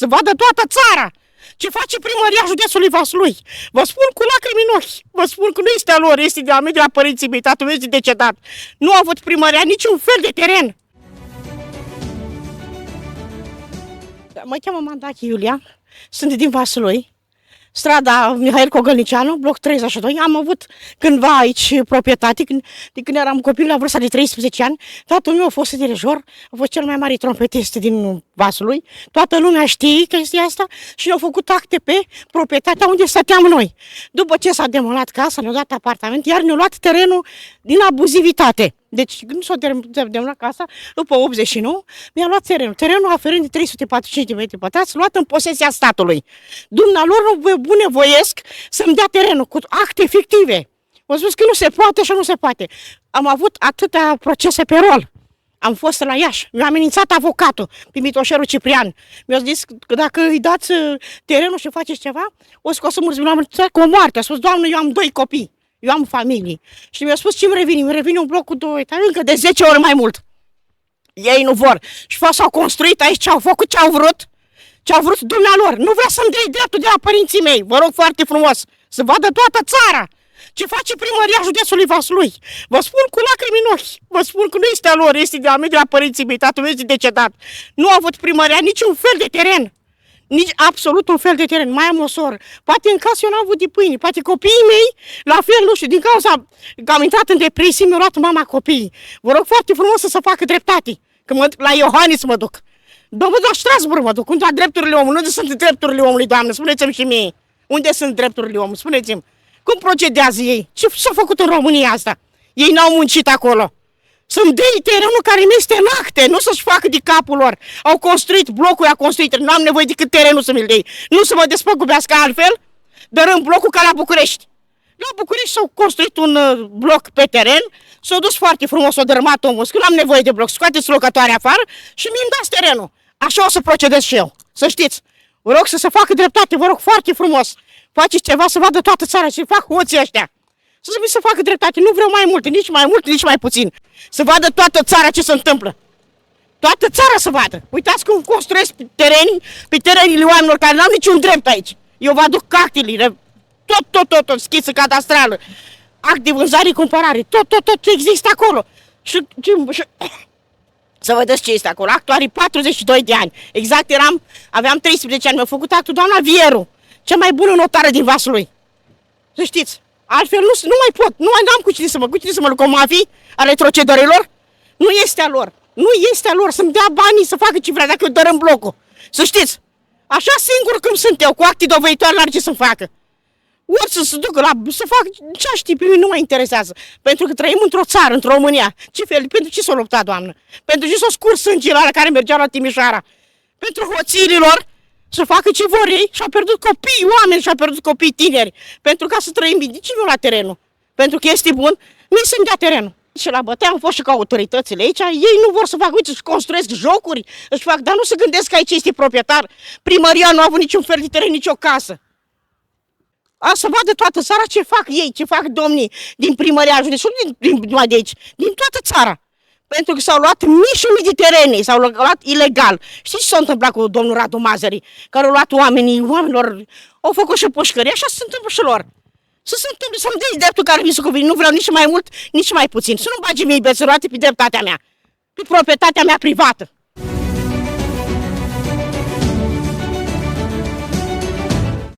să vadă toată țara ce face primăria județului Vaslui. Vă spun cu lacrimi în ochi, vă spun că nu este a lor, este de a mea, de la părinții mei, tatăl meu este decedat. Nu a avut primăria niciun fel de teren. Mă cheamă Mandache Iulia, sunt din Vaslui, strada Mihail Cogălnicianu, bloc 32. Am avut cândva aici proprietate, de când eram copil, la vârsta de 13 ani. Tatăl meu a fost dirijor, a fost cel mai mare trompetist din Vaslui. Toată lumea știe chestia asta și ne-au făcut acte pe proprietatea unde stăteam noi. După ce s-a demolat casa, ne-au dat apartament, iar ne-au luat terenul din abuzivitate. Deci când s-a demolat casa, după 89, mi-a luat terenul aferent de 345 de metri pătrați, luat în posesia statului. Dumnealor nu bunevoiesc să-mi dea terenul cu acte fictive. Au spus că nu se poate și nu se poate. Am avut atâtea procese pe rol. Am fost la Iași, mi-a amenințat avocatul, Pimitoșerul Ciprian. Mi-a zis că dacă îi dați terenul și faceți ceva, o să mulți cu o moarte. A spus, Doamne, eu am 2 copii. Eu am familie. Și mi-a spus ce îmi revine. Îmi revine un bloc cu 2 etaje, încă de 10 ori mai mult. Ei nu vor. Și s-au construit aici ce au făcut, ce au vrut. Ce au vrut dumnealor. Nu vrea să-mi dea dreptul de la părinții mei. Vă rog foarte frumos. Să vadă toată țara ce face primăria județului Vaslui. Vă spun cu lacrimi în ochi. Vă spun că nu este a lor, este de a mea, de la părinții mei. Tatăl meu este decedat. Nu a avut primăria niciun fel de teren. Nici absolut un fel de teren. Mai am o soră. Poate în casă eu n-am avut de pâine. Poate copiii mei, la fel, nu știu, din cauza că am intrat în depresie, mi-a luat mama copiii. Vă rog foarte frumos să se facă dreptate. Că la Iohannis mă duc. Domnul, la Strasbourg mă duc. Unde la drepturile omului? Unde sunt drepturile omului, Doamne? Spuneți-mi și mie. Unde sunt drepturile omului? Spuneți-mi. Cum procedează ei? Ce s-a făcut în România asta? Ei n-au muncit acolo. Să-mi dea terenul care mi este în acte, nu să-și facă de capul lor. Au construit blocul, a construit, nu am nevoie decât terenul să mi-l dea. Nu să mă despăgubească altfel, dărâm blocul ca la București. La București s-au construit un bloc pe teren, s-a dus foarte frumos, s-a dărâmat omul, că nu am nevoie de bloc, scoateți locătoarea afară și mi-mi dați terenul. Așa o să procedez și eu, să știți. Vă rog să se facă dreptate, vă rog foarte frumos. Faceți ceva să vadă toată țara și fac hoții ăștia. Să se facă dreptate, nu vreau mai mult, nici mai puțin. Să vadă toată țara ce se întâmplă. Toată țara să vadă. Uitați cum construiesc pe terenile oamenilor care n-au niciun drept aici. Eu vă aduc actele, tot, schiță cadastrală, act de vânzare-cumpărare, tot ce există acolo. Și să vedeți ce este acolo. Actul are 42 de ani. Exact aveam 13 ani, mi-a făcut actul doamna Vieru, cea mai bună notară din Vaslui. Să știți. Altfel nu mai pot, nu mai am cu cine să mă luc, mafii ale retrocedărilor. Nu este a lor, nu este a lor să-mi dea banii să facă ce vrea dacă eu dărâm blocul. Să știți, așa singur cum sunt eu, cu acte doveditoare, n-ar ce să-mi facă. Ori să se ducă să fac ce știi, pe mine nu mă interesează. Pentru că trăim într-o țară, într-o România. Pentru ce s-a luptat, Doamnă? Pentru ce s-a scurs sângele ala care mergeau la Timișoara? Pentru hoțiile lor? Să facă ce vor ei și-au pierdut copii, oameni și-au pierdut copii tineri. Pentru ca să trăim bine. De ce nu la terenul? Pentru că este bun, mi să-mi dea terenul. Și la bătea am fost și cu autoritățile aici, ei nu vor să facă, uite, să construiesc jocuri, își fac, dar nu se gândesc că aici este proprietar. Primăria nu a avut niciun fel de teren, nicio casă. Să vadă toată țara ce fac ei, ce fac domnii din primăria județului, din de aici, din toată țara. Pentru că s-au luat mii și mii de terene, s-au luat ilegal. Știți ce s-a întâmplat cu domnul Radu Mazării, care au luat oamenilor, au făcut și pușcării, așa se întâmplă și lor. Să se întâmple, să-mi dea dreptul care mi se cuvine, nu vreau nici mai mult, nici mai puțin. Să nu bage mie bețăroate pe dreptatea mea, pe proprietatea mea privată.